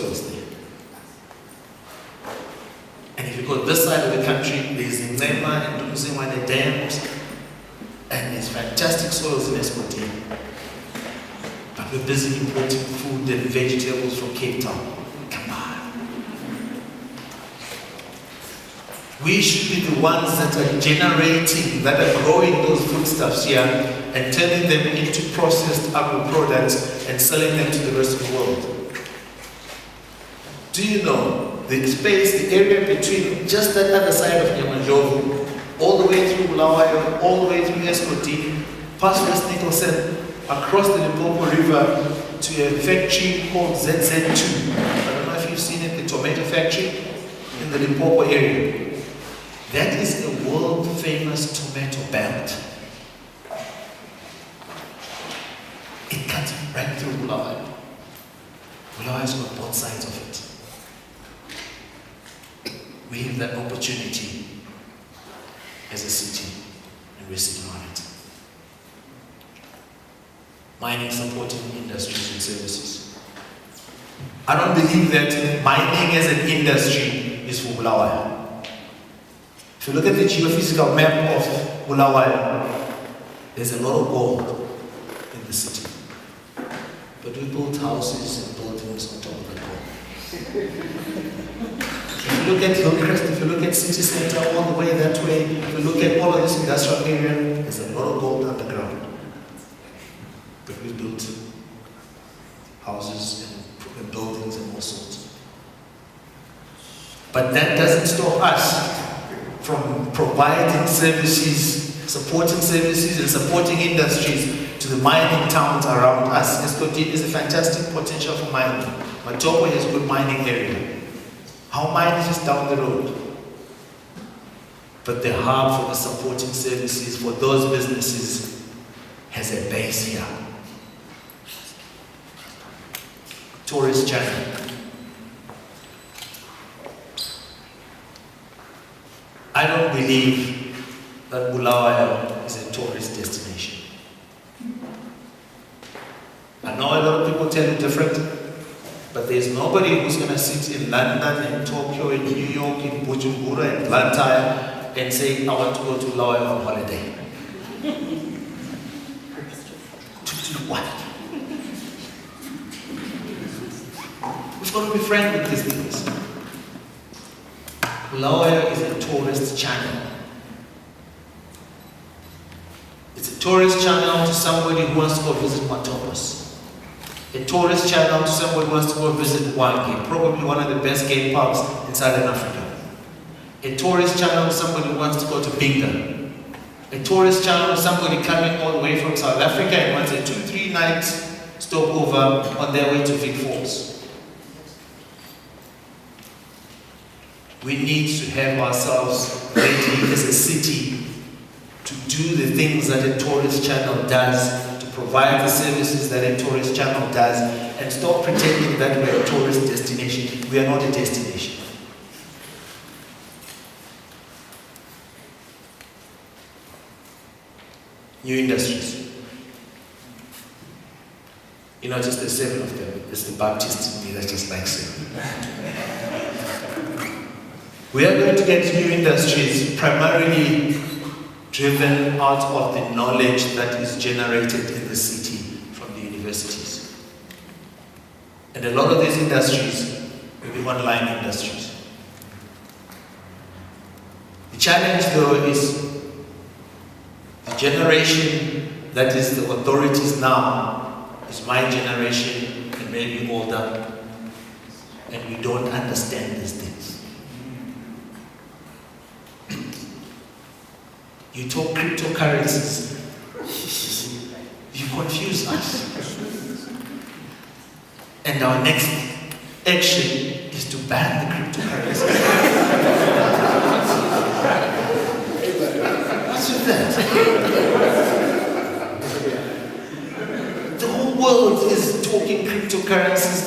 soils there. And if you go this side of the country, there's Zimbabwe and Zimbabwe dams, and there's fantastic soils in Eswatini. But we're busy importing food and vegetables from Cape Town. Come on. We should be the ones that are generating, that are growing those foodstuffs here and turning them into processed agro products and selling them to the rest of the world. Do you know the space, the area between just that other side of Nyamanjovu, all the way through Bulawayo, all the way through Eswatini, past West Nicholson, across the Limpopo River to a factory called ZZ2. I don't know if you've seen it, the tomato factory in the Limpopo area. That is a world-famous tomato belt. It cuts right through Bulawayo. Bulawayo's got both sides of it. We have that opportunity as a city, and we're sitting on it. Mining supporting industries and services. I don't believe that mining as an industry is for Bulawayo. If you look at the geophysical map of Bulawayo, there's a lot of gold in the city. But we built houses and buildings on top of that gold. If you look at Hillcrest, if you look at City Center all the way that way, if you look at all of this industrial area, there's a lot of gold underground. But we built houses and buildings and all sorts. But that doesn't stop us from providing services, supporting services and supporting industries to the mining towns around us. Eswatini is a fantastic potential for mining. Matopo is a good mining area. Our mine is just down the road. But the hub for the supporting services for those businesses has a base here. Tourist channel. I don't believe that Bulawayo is a tourist destination. I know a lot of people tell you different, but there's nobody who's going to sit in London, in Tokyo, in New York, in Bujumbura, in Blantyre, and say, I want to go to Bulawayo on holiday. To do what? We've got to be friends with these things. Bulawayo is a tourist channel. It's a tourist channel to somebody who wants to go visit Matopos. A tourist channel to somebody who wants to go visit Wangi, probably one of the best game parks in Southern Africa. A tourist channel to somebody who wants to go to Binga. A tourist channel to somebody coming all the way from South Africa and wants a 2-3 night stopover on their way to Vic Falls. We need to have ourselves ready as a city to do the things that a tourist channel does, to provide the services that a tourist channel does, and stop pretending that we're a tourist destination. We are not a destination. New industries. You know, just the 7 of them. It's the Baptist in me that just likes it. We are going to get new industries primarily driven out of the knowledge that is generated in the city from the universities. And a lot of these industries will be online industries. The challenge though is the generation that is the authorities now is my generation and maybe older, and we don't understand these things. You talk cryptocurrencies, you confuse us. And our next action is to ban the cryptocurrencies. What's with that? The whole world is talking cryptocurrencies.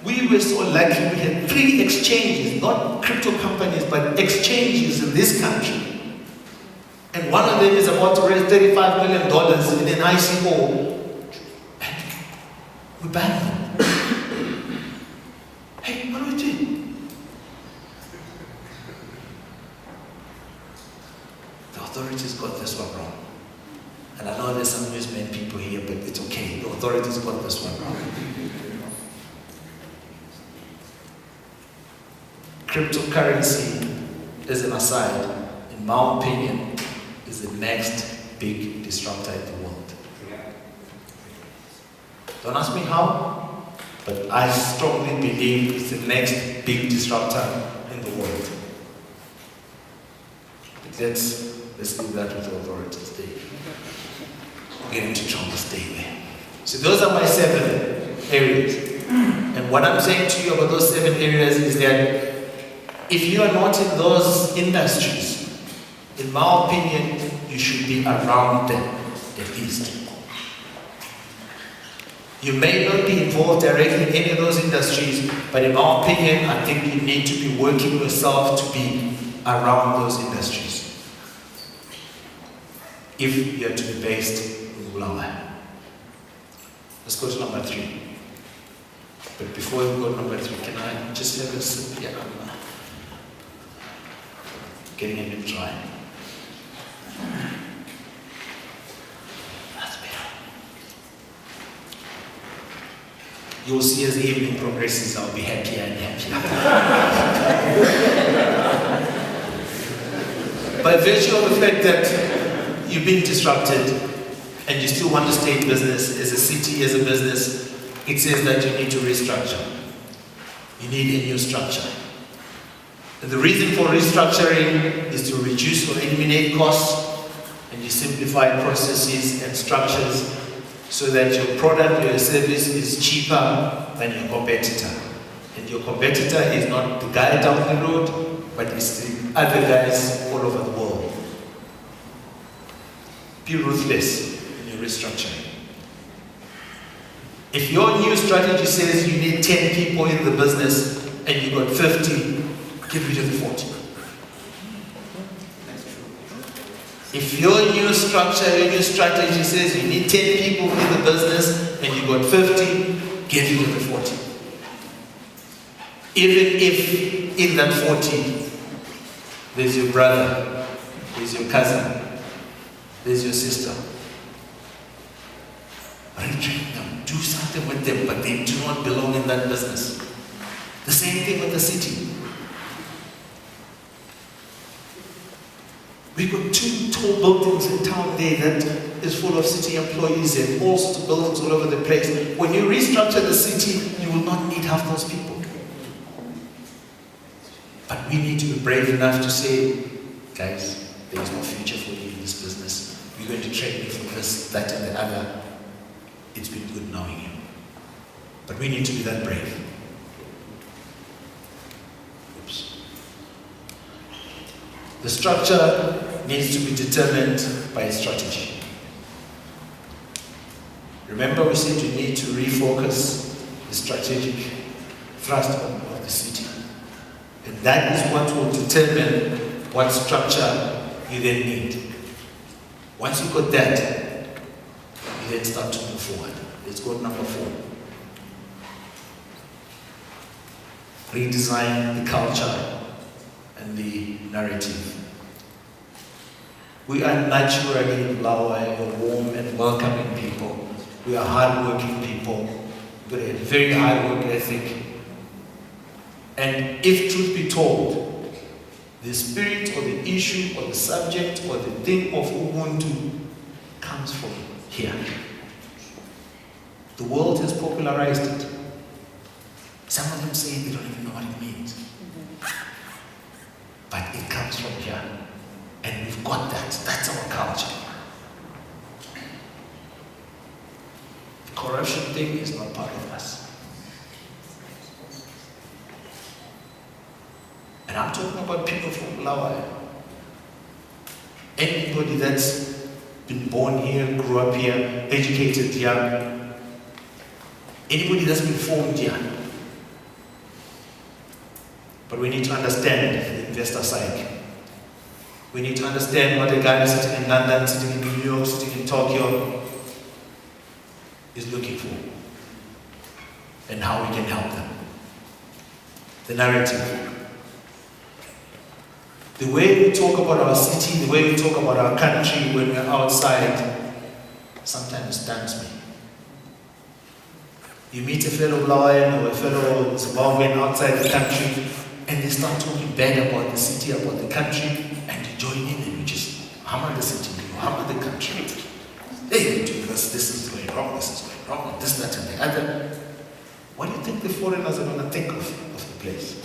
We were so lucky we had 3 exchanges, not crypto companies, but exchanges in this country. And one of them is about to raise $35 million in an ICO. And we banned them. authorities got this one wrong. And I know there's some newsmen people here, but it's okay. The authorities got this one wrong. Cryptocurrency, as an aside, in my opinion, is the next big disruptor in the world. Don't ask me how, but I strongly believe it's the next big disruptor in the world. But let's leave that with the authorities. They get into trouble, stay there. So those are my 7 areas. And what I'm saying to you about those 7 areas is that if you are not in those industries, in my opinion, you should be around them at least. You may not be involved directly in any of those industries, but in my opinion, I think you need to be working yourself to be around those industries. If you have to be based in Zimbabwe. Let's go to number 3. But before we go to number 3, can I just have a sip here? I'm getting a bit dry. That's better. You'll see as the evening progresses, I'll be happier and happier. By virtue of the fact that you've been disrupted and you still want to stay in business as a city, as a business, it says that you need to restructure. You need a new structure. And the reason for restructuring is to reduce or eliminate costs, and you simplify processes and structures so that your product or your service is cheaper than your competitor. And your competitor is not the guy down the road, but it's the other guys all over the world. Be ruthless in your restructuring. If your new strategy says you need 10 people in the business and you got 50, get rid of the 40. If your new structure, your new strategy says you need 10 people in the business and you got 50, get rid of the 40. Even if in that 40, there's your brother, there's your cousin, there's your sister. Retrain them, do something with them, but they do not belong in that business. The same thing with the city. We've got 2 tall buildings in town there that is full of city employees and all sorts of buildings all over the place. When you restructure the city, you will not need half those people. But we need to be brave enough to say, guys, there is no future for you in this business. You're going to train me for this, that, and the other. It's been good knowing you. But we need to be that brave. Oops. The structure needs to be determined by a strategy. Remember, we said you need to refocus the strategic thrust of the city. And that is what will determine what structure you then need. Once you've got that, you then start to move forward. Let's go to number 4. Redesign the culture and the narrative. We are naturally in Zimbabwe a warm and welcoming people. We are hard-working people. We've got a very high work ethic. And if truth be told, the spirit or the issue or the subject or the thing of Ubuntu comes from here. The world has popularized it. Some of them say they don't even know what it means. But it comes from here. And we've got that. That's our culture. The corruption thing is not part of us. And I'm talking about people from Zimbabwe. Anybody that's been born here, grew up here, educated here, anybody that's been formed here. But we need to understand the investor side. We need to understand what a guy sitting in London, sitting in New York, sitting in Tokyo is looking for. And how we can help them. The narrative. The way we talk about our city, the way we talk about our country when we're outside, sometimes stuns me. You meet a fellow Malawian or a fellow Zimbabwean outside the country, and they start talking bad about the city, about the country, and you join in and you just hammer the city, you hammer the country. Hey, this is going wrong, this is going wrong, this, that, and the other. What do you think the foreigners are going to think of the place?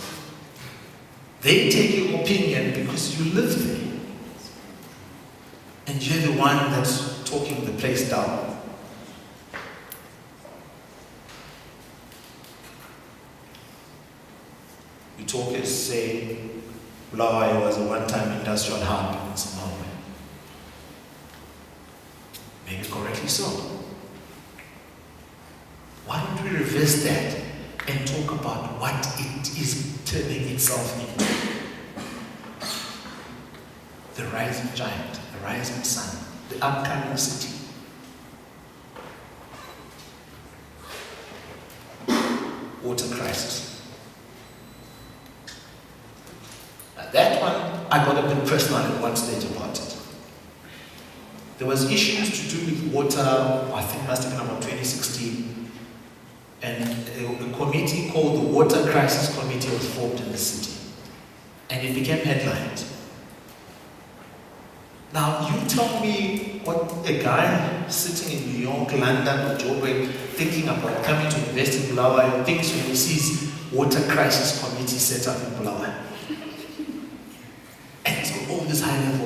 They take your opinion because you live there. And you're the one that's talking the place down. We talkers say Bulawayo was a one-time industrial hub in Zimbabwe. Maybe correctly so. Why don't we reverse that and talk about what it is turning itself into? The rising giant, the rising sun, the upcoming city. Water crisis. That one, I got a bit personal at one stage about it. There was issues to do with water, I think it must have been about 2016, and a committee called the Water Crisis Committee was formed in the city, and it became headlines. Now, you tell me what a guy sitting in New York, London, or Joburg, thinking about coming to invest in Bulawayo thinks when he sees Water Crisis Committee set up in Bulawayo. And it's got all these high-level